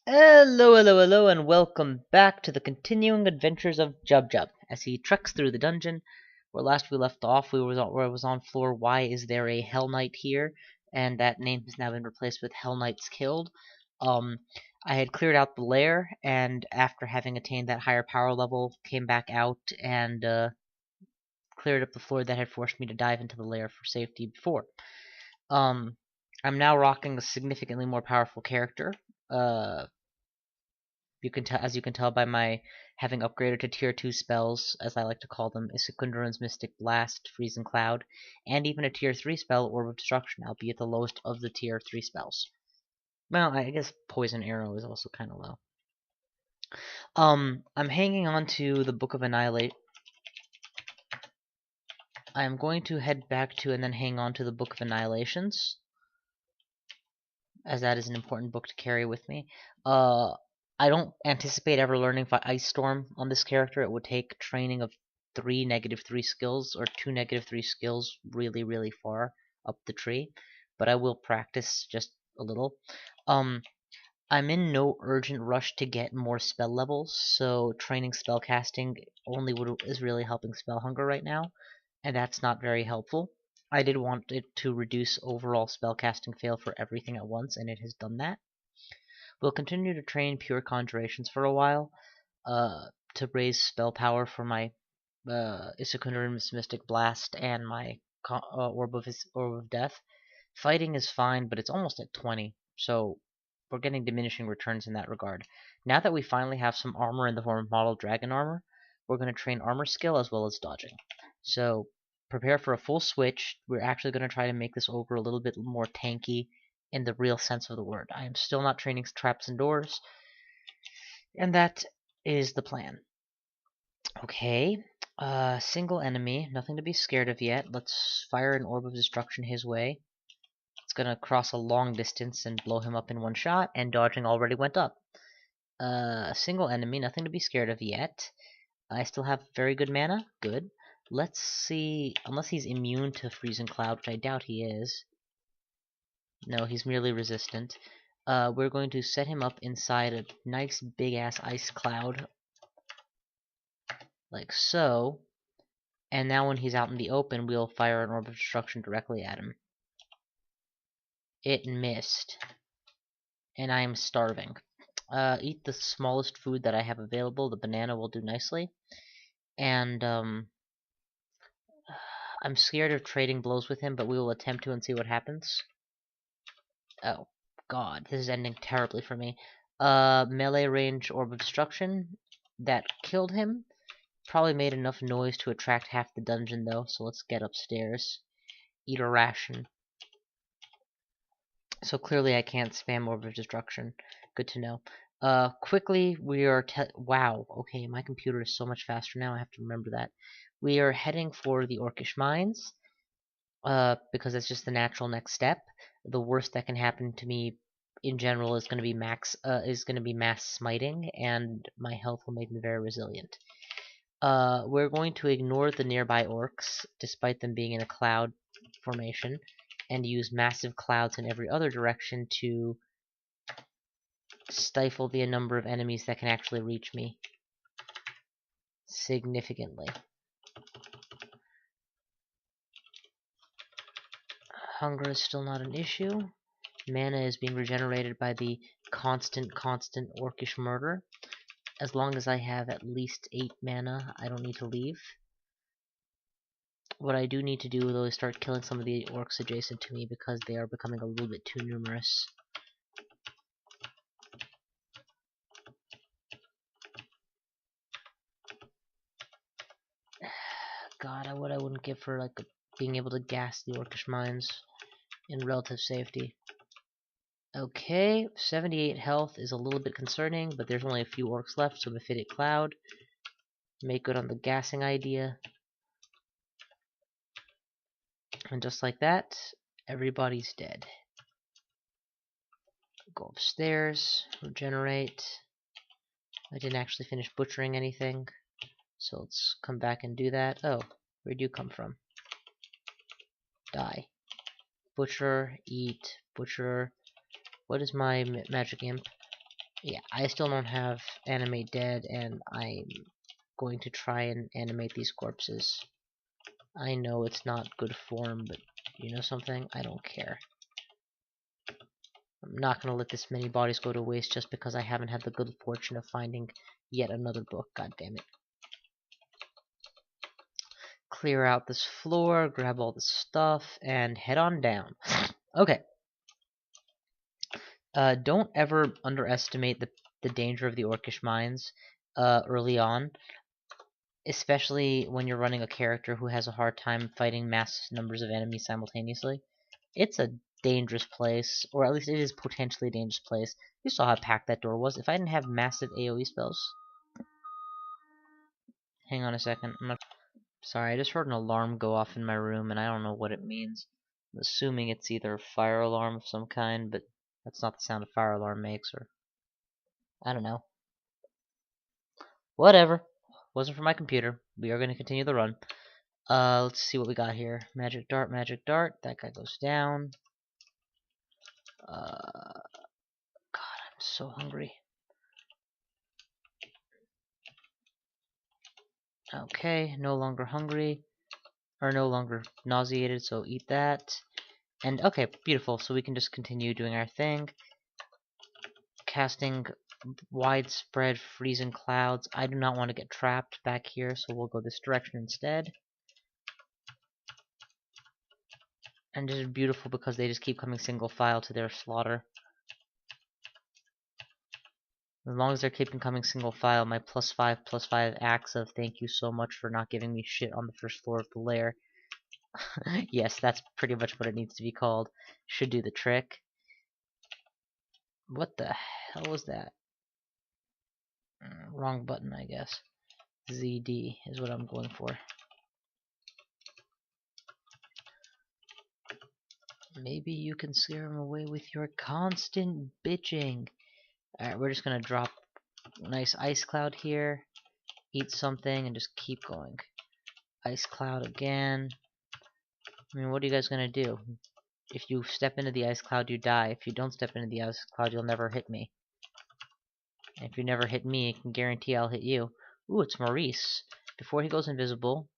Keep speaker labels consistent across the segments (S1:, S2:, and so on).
S1: Hello, hello, hello, and welcome back to the continuing adventures of Jub Jub as he treks through the dungeon. Where last we left off, we was on floor. Why is there a Hell Knight here? And that name has now been replaced with Hell Knights Killed. Um, I had cleared out the lair, and after having attained that higher power level, came back out and cleared up the floor that had forced me to dive into the lair for safety before. I'm now rocking a significantly more powerful character. As you can tell by my having upgraded to tier 2 spells, as I like to call them, Issekundrun's Mystic Blast, Freezing Cloud, and even a tier 3 spell, Orb of Destruction, albeit the lowest of the tier 3 spells. Well, I guess Poison Arrow is also kind of low. I'm hanging on to the Book of Annihilate. I'm going to head back to and then hang on to the Book of Annihilations, as that is an important book to carry with me. I don't anticipate ever learning Ice Storm on this character. It would take training of 3 -3 skills or 2 -3 skills really far up the tree, but I will practice just a little. I'm in no urgent rush to get more spell levels, so training spellcasting is really helping spell hunger right now, and that's not very helpful. I did want it to reduce overall spellcasting fail for everything at once, and it has done that. We'll continue to train pure conjurations for a while, to raise spell power for my Issekundrun's Mystic Blast and my Orb of Death. Fighting is fine, but it's almost at 20, so we're getting diminishing returns in that regard. Now that we finally have some armor in the form of model dragon armor, we're going to train armor skill as well as dodging. So prepare for a full switch. We're actually going to try to make this ogre a little bit more tanky in the real sense of the word. I am still not training traps and doors, and that is the plan. Okay, single enemy, nothing to be scared of yet. Let's fire an Orb of Destruction his way. It's gonna cross a long distance and blow him up in one shot, and dodging already went up. Single enemy, nothing to be scared of yet. I still have very good mana, good. Let's see, unless he's immune to Freezing Cloud, which I doubt he is. No, he's merely resistant. We're going to set him up inside a nice big-ass ice cloud, like so. And now when he's out in the open, we'll fire an Orb of Destruction directly at him. It missed. And I am starving. Eat the smallest food that I have available. The banana will do nicely. And, I'm scared of trading blows with him, but we will attempt to and see what happens. Oh, God, this is ending terribly for me. Melee range Orb of Destruction. That killed him. Probably made enough noise to attract half the dungeon, though, so let's get upstairs. Eat a ration. So clearly I can't spam Orb of Destruction. Good to know. Quickly, we are wow, okay, my computer is so much faster now, I have to remember that. We are heading for the Orcish mines, because that's just the natural next step. The worst that can happen to me in general is going to be mass smiting, and my health will make me very resilient. We're going to ignore the nearby orcs, despite them being in a cloud formation, and use massive clouds in every other direction to stifle the number of enemies that can actually reach me significantly. Hunger is still not an issue. Mana is being regenerated by the constant orcish murder. As long as I have at least 8 mana, I don't need to leave. What I do need to do, though, is start killing some of the orcs adjacent to me because they are becoming a little bit too numerous. God, what I wouldn't give for like being able to gas the orcish mines in relative safety. Okay, 78 health is a little bit concerning, but there's only a few orcs left, so Mephitic Cloud. Make good on the gassing idea. And just like that, everybody's dead. Go upstairs, regenerate. I didn't actually finish butchering anything, so let's come back and do that. Oh, where'd you come from? Die. Butcher, eat, butcher. What is my magic imp? Yeah, I still don't have animate dead, and I'm going to try and animate these corpses. I know it's not good form, but you know something? I don't care. I'm not going to let this many bodies go to waste just because I haven't had the good fortune of finding yet another book. God damn it. Clear out this floor, grab all the stuff, and head on down. Okay. Don't ever underestimate the danger of the Orcish mines early on, especially when you're running a character who has a hard time fighting mass numbers of enemies simultaneously. It's a dangerous place, or at least it is potentially a dangerous place. You saw how packed that door was. If I didn't have massive AoE spells... Hang on a second. Sorry, I just heard an alarm go off in my room, and I don't know what it means. I'm assuming it's either a fire alarm of some kind, but that's not the sound a fire alarm makes, or... I don't know. Whatever. Wasn't for my computer. We are going to continue the run. Let's see what we got here. Magic dart, magic dart. That guy goes down. God, I'm so hungry. Okay, no longer hungry. Or no longer nauseated, so eat that. And, okay, beautiful. So we can just continue doing our thing. Casting widespread freezing clouds. I do not want to get trapped back here, so we'll go this direction instead. And this is beautiful because they just keep coming single file to their slaughter. As long as they're keeping coming single file, my +5/+5 acts of thank you so much for not giving me shit on the first floor of the lair. Yes, that's pretty much what it needs to be called. Should do the trick. What the hell was that? Wrong button, I guess. ZD is what I'm going for. Maybe you can scare him away with your constant bitching. Alright, we're just gonna drop a nice ice cloud here. Eat something and just keep going. Ice cloud again. I mean, what are you guys gonna do? If you step into the ice cloud, you die. If you don't step into the ice cloud, you'll never hit me. And if you never hit me, I can guarantee I'll hit you. Ooh, it's Maurice. Before he goes invisible,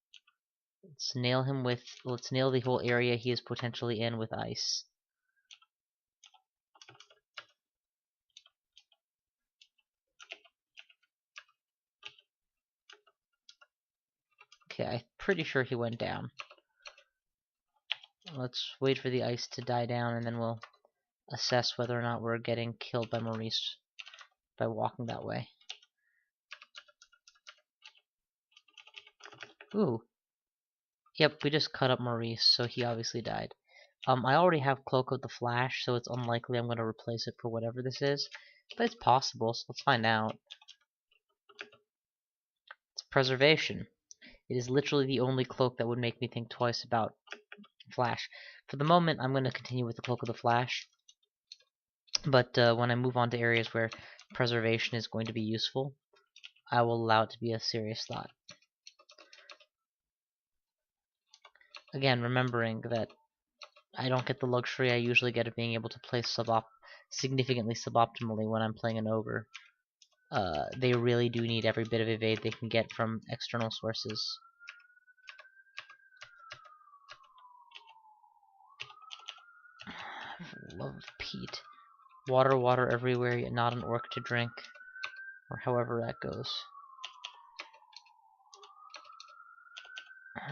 S1: let's nail the whole area he is potentially in with ice. Okay, I'm pretty sure he went down. Let's wait for the ice to die down, and then we'll assess whether or not we're getting killed by Maurice by walking that way. Ooh. Yep, we just cut up Maurice, so he obviously died. I already have Cloak of the Flash, so it's unlikely I'm going to replace it for whatever this is. But it's possible, so let's find out. It's Preservation. It is literally the only cloak that would make me think twice about Flash. For the moment, I'm going to continue with the Cloak of the Flash. But when I move on to areas where Preservation is going to be useful, I will allow it to be a serious thought. Again, remembering that I don't get the luxury I usually get of being able to play significantly suboptimally when I'm playing an ogre. They really do need every bit of evade they can get from external sources. Love peat. Water, water everywhere, yet not an orc to drink. Or however that goes.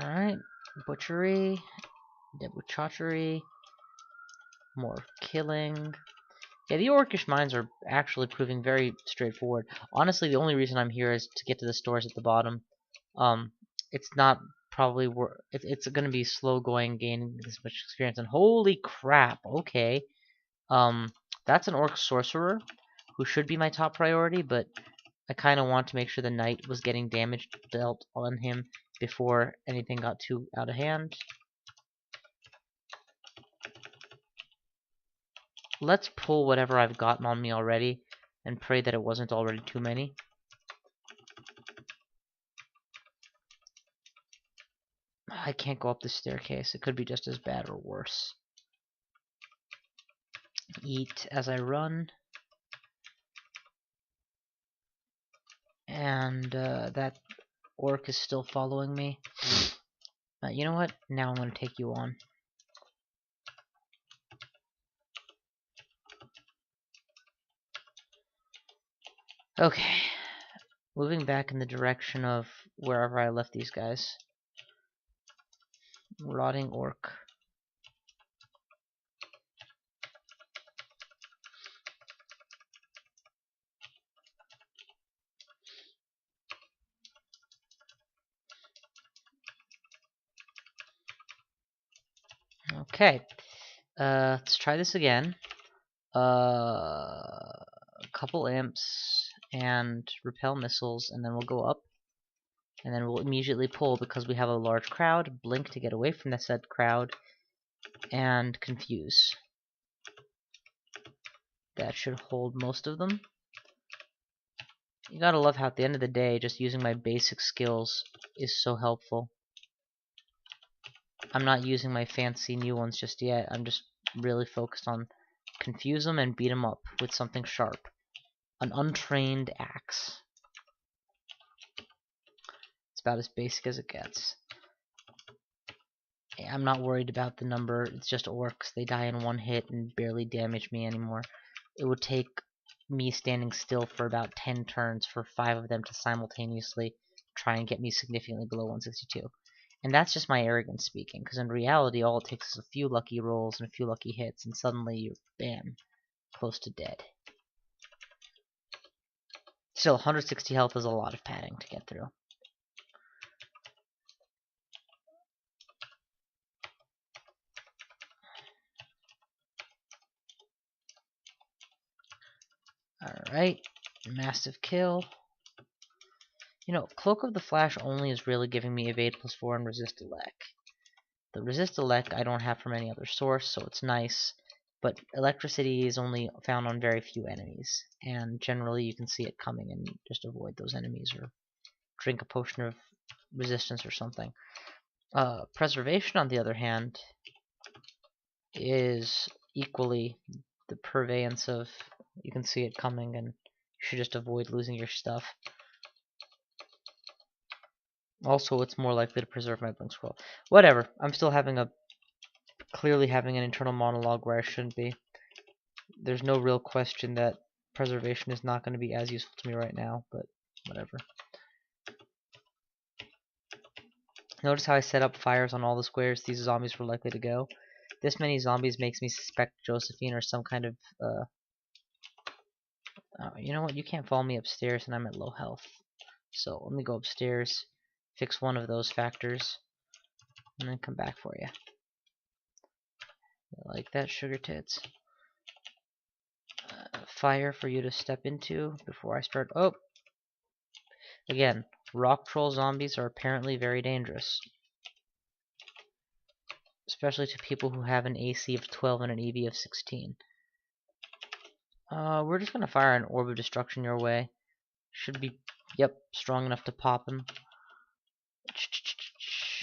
S1: Alright. Butchery. Debauchery. More killing. Yeah, the Orcish mines are actually proving very straightforward. Honestly, the only reason I'm here is to get to the stores at the bottom. It's not probably it's going to be slow going, gaining this much experience. And holy crap, okay. That's an Orc Sorcerer, who should be my top priority, but I kind of want to make sure the Knight was getting damage dealt on him before anything got too out of hand. Let's pull whatever I've gotten on me already and pray that it wasn't already too many. I can't go up the staircase. It could be just as bad or worse. Eat as I run. And that orc is still following me. You know what? Now I'm going to take you on. Okay. Moving back in the direction of wherever I left these guys. Rotting orc. Okay. Let's try this again. A couple imps and repel missiles, and then we'll go up. And then we'll immediately pull because we have a large crowd. Blink to get away from the said crowd. And confuse. That should hold most of them. You gotta love how at the end of the day, just using my basic skills is so helpful. I'm not using my fancy new ones just yet. I'm just really focused on confuse them and beat them up with something sharp. An untrained axe. It's about as basic as it gets. I'm not worried about the number. It's just orcs. They die in one hit and barely damage me anymore. It would take me standing still for about 10 turns for 5 of them to simultaneously try and get me significantly below 162. And that's just my arrogance speaking, because in reality all it takes is a few lucky rolls and a few lucky hits, and suddenly you're, bam, close to dead. Still, 160 health is a lot of padding to get through. Alright, massive kill. You know, Cloak of the Flash only is really giving me evade +4 and resist elec. The resist elec I don't have from any other source, so it's nice. But electricity is only found on very few enemies, and generally you can see it coming and just avoid those enemies or drink a potion of resistance or something. Preservation, on the other hand, is equally the purveyance of, you can see it coming and you should just avoid losing your stuff. Also, it's more likely to preserve my blink scroll. Whatever, I'm still clearly having an internal monologue where I shouldn't be. There's no real question that preservation is not going to be as useful to me right now, but whatever. Notice how I set up fires on all the squares these zombies were likely to go. This many zombies makes me suspect Josephine or some kind of, you know what, you can't follow me upstairs and I'm at low health. So let me go upstairs, fix one of those factors, and then come back for you. Like that, sugar tits. Fire for you to step into before I start. Oh! Again, rock troll zombies are apparently very dangerous. Especially to people who have an AC of 12 and an EV of 16. We're just gonna fire an orb of destruction your way. Should be, yep, strong enough to pop him.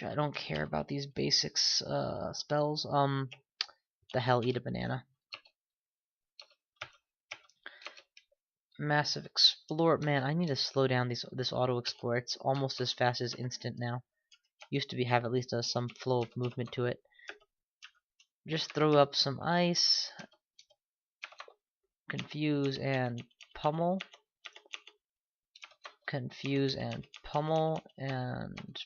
S1: I don't care about these basics, spells. The hell, eat a banana. Massive explore. Man, I need to slow down this auto explore. It's almost as fast as instant now. Used to have at least some flow of movement to it. Just throw up some ice. Confuse and pummel. Confuse and pummel and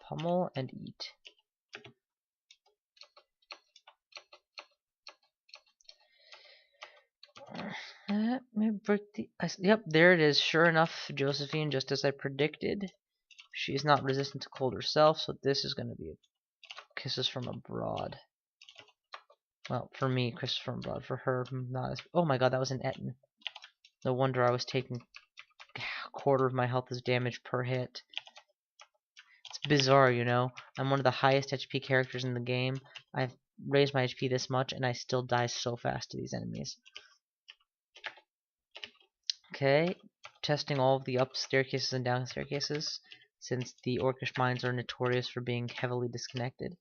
S1: pummel and eat. Let me break the ice. Yep, there it is. Sure enough, Josephine, just as I predicted. She's not resistant to cold herself, so this is going to be kisses from abroad. Well, for me, kisses from abroad. For her, not as... Oh my god, that was an Etten. No wonder I was taking a quarter of my health as damage per hit. It's bizarre, you know. I'm one of the highest HP characters in the game. I've raised my HP this much, and I still die so fast to these enemies. Okay, testing all of the up staircases and down staircases, since the Orcish mines are notorious for being heavily disconnected.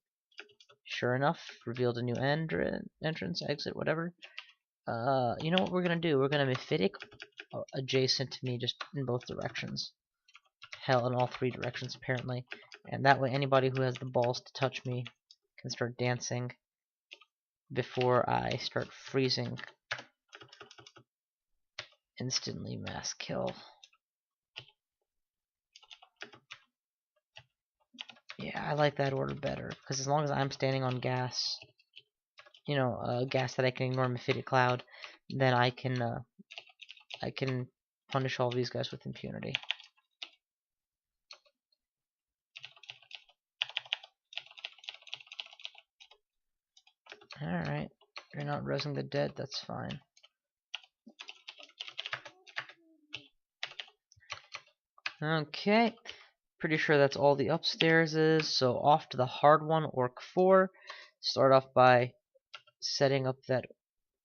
S1: Sure enough, revealed a new entrance, exit, whatever. You know what we're gonna do? We're gonna Mephitic adjacent to me, just in both directions. Hell, in all 3 directions apparently. And that way anybody who has the balls to touch me can start dancing before I start freezing. Instantly mass kill. Yeah, I like that order better, because as long as I'm standing on gas, you know, gas that I can ignore Mephitic Cloud, then I can punish all these guys with impunity. Alright, you're not resing the dead, that's fine. Okay, pretty sure that's all the upstairs is, so off to the hard one, Orc 4. Start off by setting up that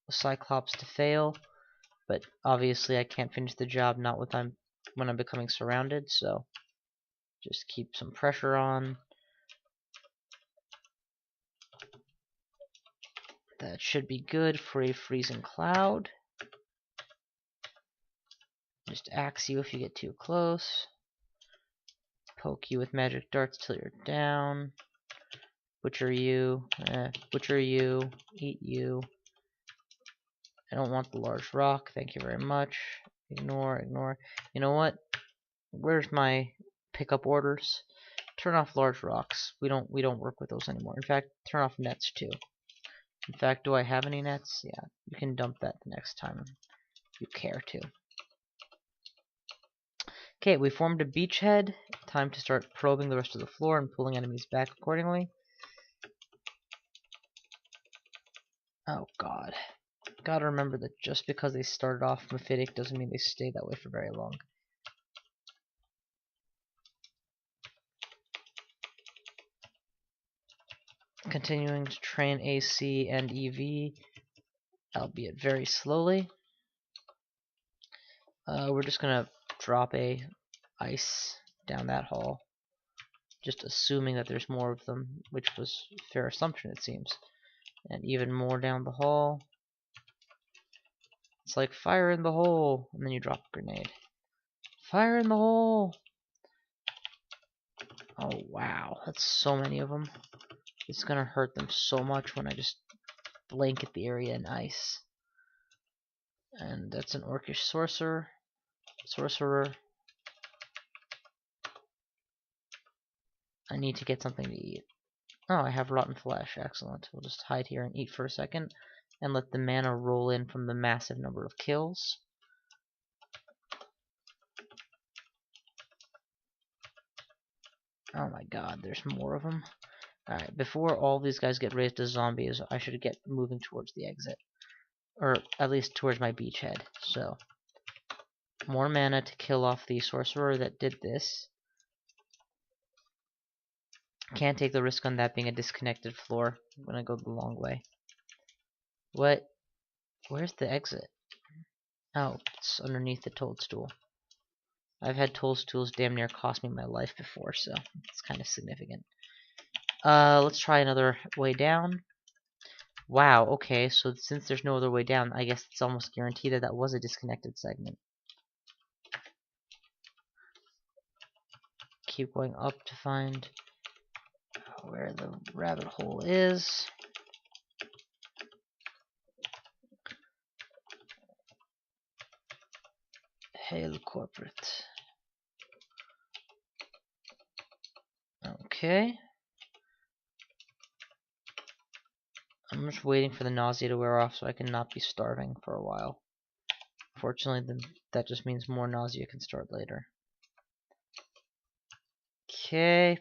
S1: Cyclops to fail, but obviously I can't finish the job not when I'm becoming surrounded, so just keep some pressure on. That should be good for a freezing cloud. Just axe you if you get too close. Poke you with magic darts till you're down. Butcher you. Butcher you. Eat you. I don't want the large rock. Thank you very much. Ignore, ignore. You know what? Where's my pickup orders? Turn off large rocks. We don't work with those anymore. In fact, turn off nets too. In fact, do I have any nets? Yeah, you can dump that the next time if you care to. Okay, we formed a beachhead. Time to start probing the rest of the floor and pulling enemies back accordingly. Oh god. Gotta remember that just because they started off Mephitic doesn't mean they stay that way for very long. Continuing to train AC and EV, albeit very slowly. We're just gonna drop a ice down that hall, just assuming that there's more of them, which was a fair assumption it seems. And even more down the hall. It's like fire in the hole, and then you drop a grenade. Fire in the hole! Oh wow, that's so many of them. It's gonna hurt them so much when I just blanket the area in ice. And that's an Orcish sorcerer. I need to get something to eat. Oh, I have rotten flesh. Excellent. We'll just hide here and eat for a second, and let the mana roll in from the massive number of kills. Oh my god, there's more of them. Alright, before all these guys get raised as zombies, I should get moving towards the exit. Or at least towards my beachhead. So, more mana to kill off the sorcerer that did this. Can't take the risk on that being a disconnected floor. I'm gonna go the long way. What? Where's the exit? Oh, it's underneath the toadstool. I've had toadstools damn near cost me my life before, so it's kind of significant. Let's try another way down. Wow, okay, so since there's no other way down, I guess it's almost guaranteed that that was a disconnected segment. Keep going up to find where the rabbit hole is. Hail corporate. Okay. I'm just waiting for the nausea to wear off so I can not be starving for a while. Fortunately, then that just means more nausea can start later. Okay.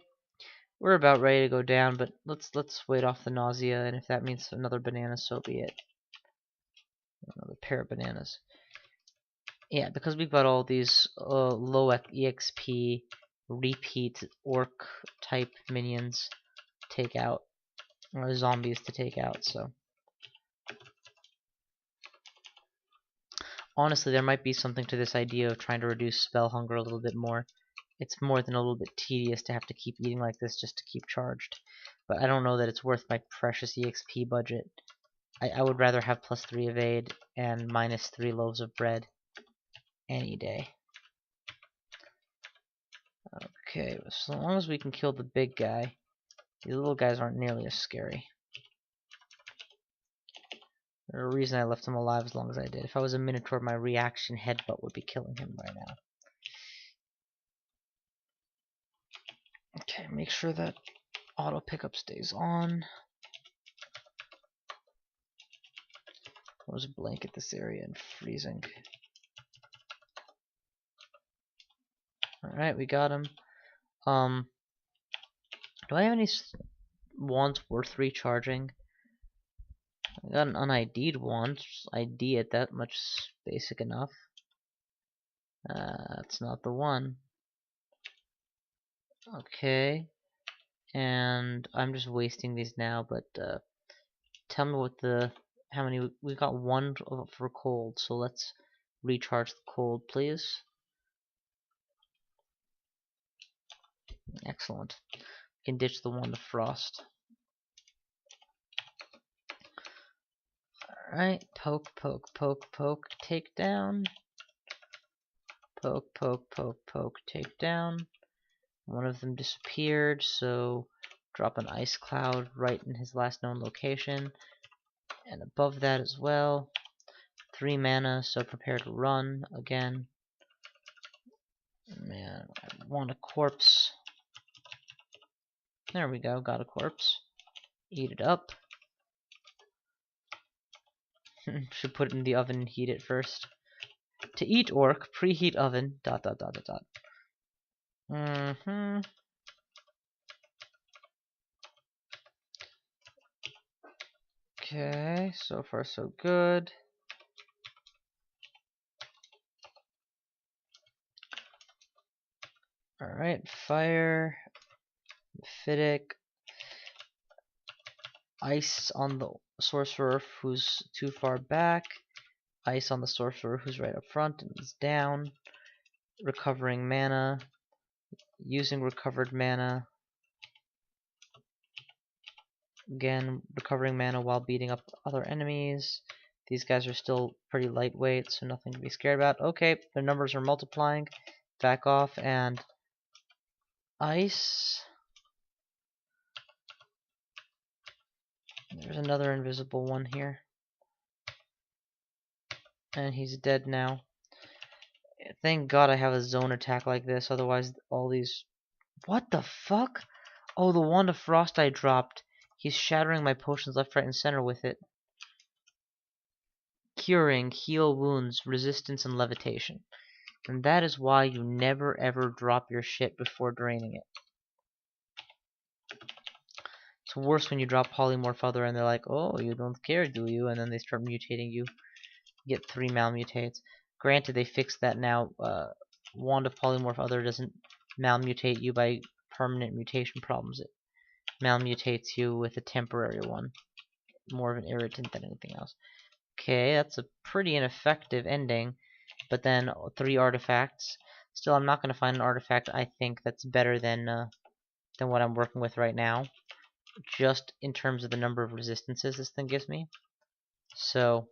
S1: We're about ready to go down, but let's wait off the nausea, and if that means another banana, so be it. Another pair of bananas. Yeah, because we've got all these low EXP repeat orc type minions to take out, or zombies to take out, so. Honestly, there might be something to this idea of trying to reduce spell hunger a little bit more. It's more than a little bit tedious to have to keep eating like this just to keep charged. But I don't know that it's worth my precious EXP budget. I would rather have +3 evade and -3 loaves of bread. any day. Okay, so long as we can kill the big guy, these little guys aren't nearly as scary. There's a reason I left him alive as long as I did. If I was a Minotaur, my reaction headbutt would be killing him right now. Okay, make sure that auto pickup stays on. Let's blanket this area in freezing. Alright, we got him. Do I have any wands worth recharging? I got an un-ID'd wand. Just ID it, that much basic enough. That's not the one. Okay. And I'm just wasting these now, but tell me what how many we got. One for cold, so let's recharge the cold, please. Excellent. We can ditch the one to frost. Alright, poke, poke, poke, poke, take down. Poke, poke, poke, poke, take down. One of them disappeared, so drop an ice cloud right in his last known location. And above that as well. 3 mana, so prepare to run again. Man, I want a corpse. There we go, got a corpse. Eat it up. Should put it in the oven and heat it first. To eat orc, preheat oven, ... Okay, so far so good. Alright, fire, Mephitic, ice on the sorcerer who's too far back, ice on the sorcerer who's right up front and is down, recovering mana, using recovered mana, again recovering mana while beating up other enemies. These guys are still pretty lightweight, so nothing to be scared about. Okay, their numbers are multiplying. Back off and ice. There's another invisible one here. And he's dead now. Thank God I have a zone attack like this, otherwise all these... What the fuck? Oh, the Wand of Frost I dropped. He's shattering my potions left, right, and center with it. Curing, heal wounds, resistance, and levitation. And that is why you never ever drop your shit before draining it. It's worse when you drop Polymorph Other and they're like, oh, you don't care, do you? And then they start mutating you. You get 3 malmutates. Granted, they fixed that now. Wand of Polymorph Other doesn't malmutate you by permanent mutation problems. It malmutates you with a temporary one. More of an irritant than anything else. Okay, that's a pretty ineffective ending. But then 3 artifacts. Still, I'm not going to find an artifact I think that's better than what I'm working with right now. Just in terms of the number of resistances this thing gives me. So,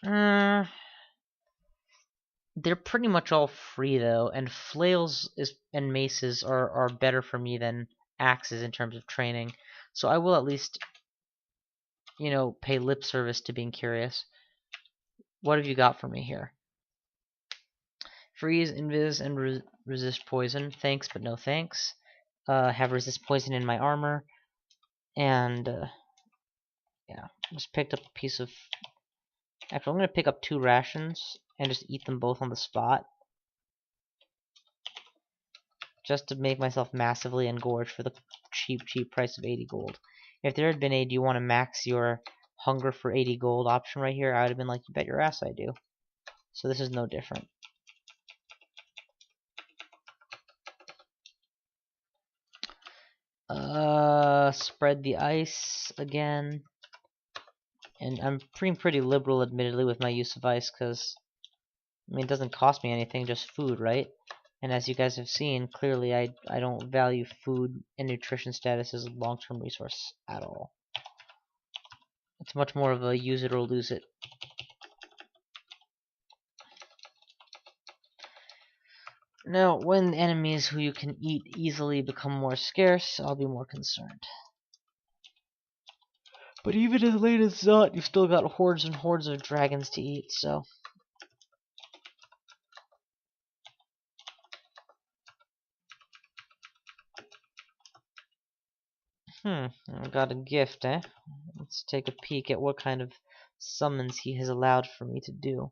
S1: they're pretty much all free though, and flails and maces are better for me than axes in terms of training. So I will at least, you know, pay lip service to being curious. What have you got for me here? Freeze, invis, and resist poison. Thanks, but no thanks. Have resist poison in my armor. And, yeah, just picked up a piece of... Actually, I'm going to pick up 2 rations and just eat them both on the spot. Just to make myself massively engorged for the cheap price of 80 gold. If there had been a do you want to max your hunger for 80 gold option right here, I would have been like, you bet your ass I do. So this is no different. Spread the ice again. And I'm pretty liberal, admittedly, with my use of ice, because, I mean, it doesn't cost me anything, just food, right? And as you guys have seen, clearly I don't value food and nutrition status as a long-term resource at all. It's much more of a use it or lose it Now, when enemies who you can eat easily become more scarce, I'll be more concerned. But even as late as that, you've still got hordes and hordes of dragons to eat, so... I got a gift, eh? Let's take a peek at what kind of summons he has allowed for me to do.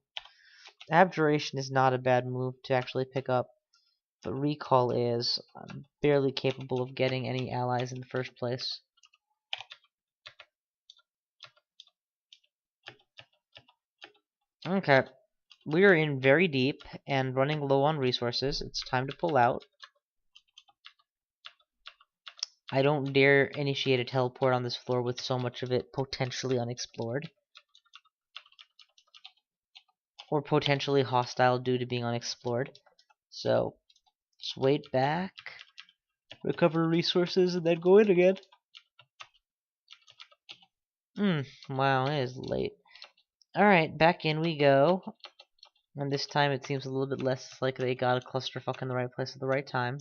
S1: Abjuration is not a bad move to actually pick up, but recall is. I'm barely capable of getting any allies in the first place. Okay, we are in very deep and running low on resources. It's time to pull out. I don't dare initiate a teleport on this floor with so much of it potentially unexplored. Or potentially hostile due to being unexplored. So, just wait back, recover resources, and then go in again. Wow, it is late. Alright, back in we go. And this time it seems a little bit less like they got a clusterfuck in the right place at the right time.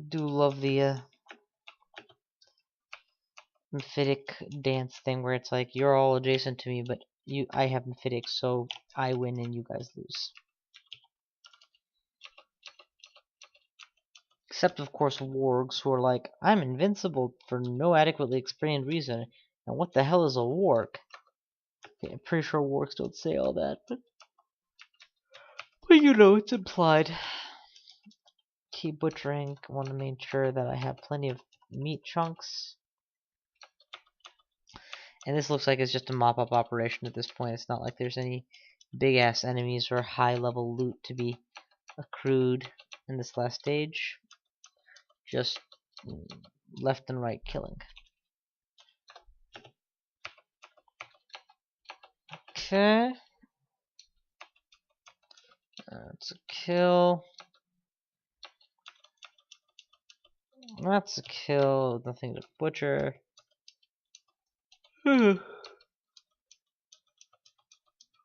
S1: Do love the Mephitic dance thing where it's like you're all adjacent to me, but I have Mephitic, so I win and you guys lose. Except of course wargs who are like, I'm invincible for no adequately explained reason. And what the hell is a warg? Okay, I'm pretty sure wargs don't say all that, but you know, it's implied. Keep butchering. I want to make sure that I have plenty of meat chunks. And this looks like it's just a mop-up operation at this point. It's not like there's any big-ass enemies or high-level loot to be accrued in this last stage. Just left and right killing. Okay. That's a kill. That's a kill. Nothing to butcher.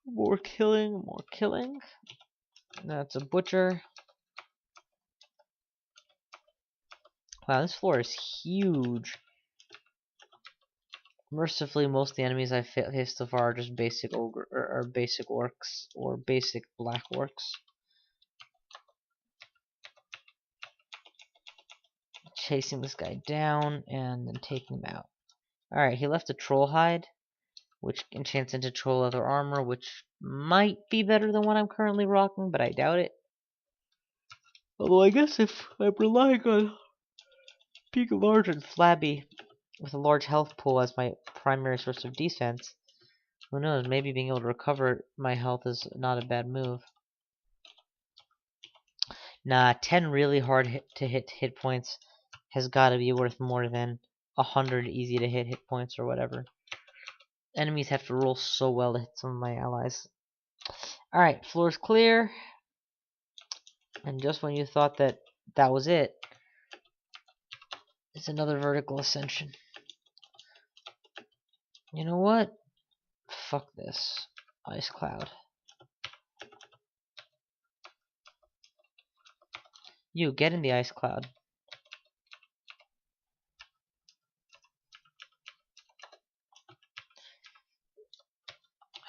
S1: More killing, more killing. That's a butcher. Wow, this floor is huge. Mercifully, most of the enemies I've faced so far are just basic ogre or basic orcs or basic black orcs. Chasing this guy down and then taking him out. Alright, he left a troll hide, which enchants into troll leather armor, which might be better than what I'm currently rocking, but I doubt it. Although I guess if I'm relying on being large and flabby with a large health pool as my primary source of defense, who knows, maybe being able to recover my health is not a bad move. Nah, 10 really hard to hit points has got to be worth more than 100 easy to hit points or whatever. Enemies have to roll so well to hit some of my allies. Alright, floor's clear. And just when you thought that that was it, it's another vertical ascension. You know what? Fuck this. Ice cloud. You, get in the ice cloud.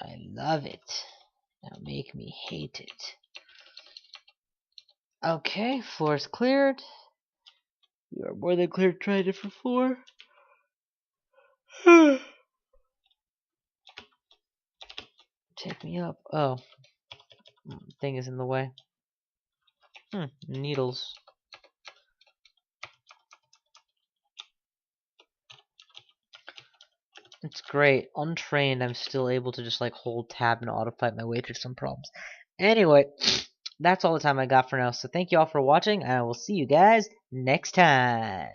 S1: I love it. Now make me hate it. Okay, floor's cleared. You are more than clear to try a different floor. Take me up. Oh. Thing is in the way. Needles. It's great. Untrained, I'm still able to just like hold tab and auto-fight my way through some problems. Anyway, that's all the time I got for now. So thank you all for watching, and I will see you guys next time.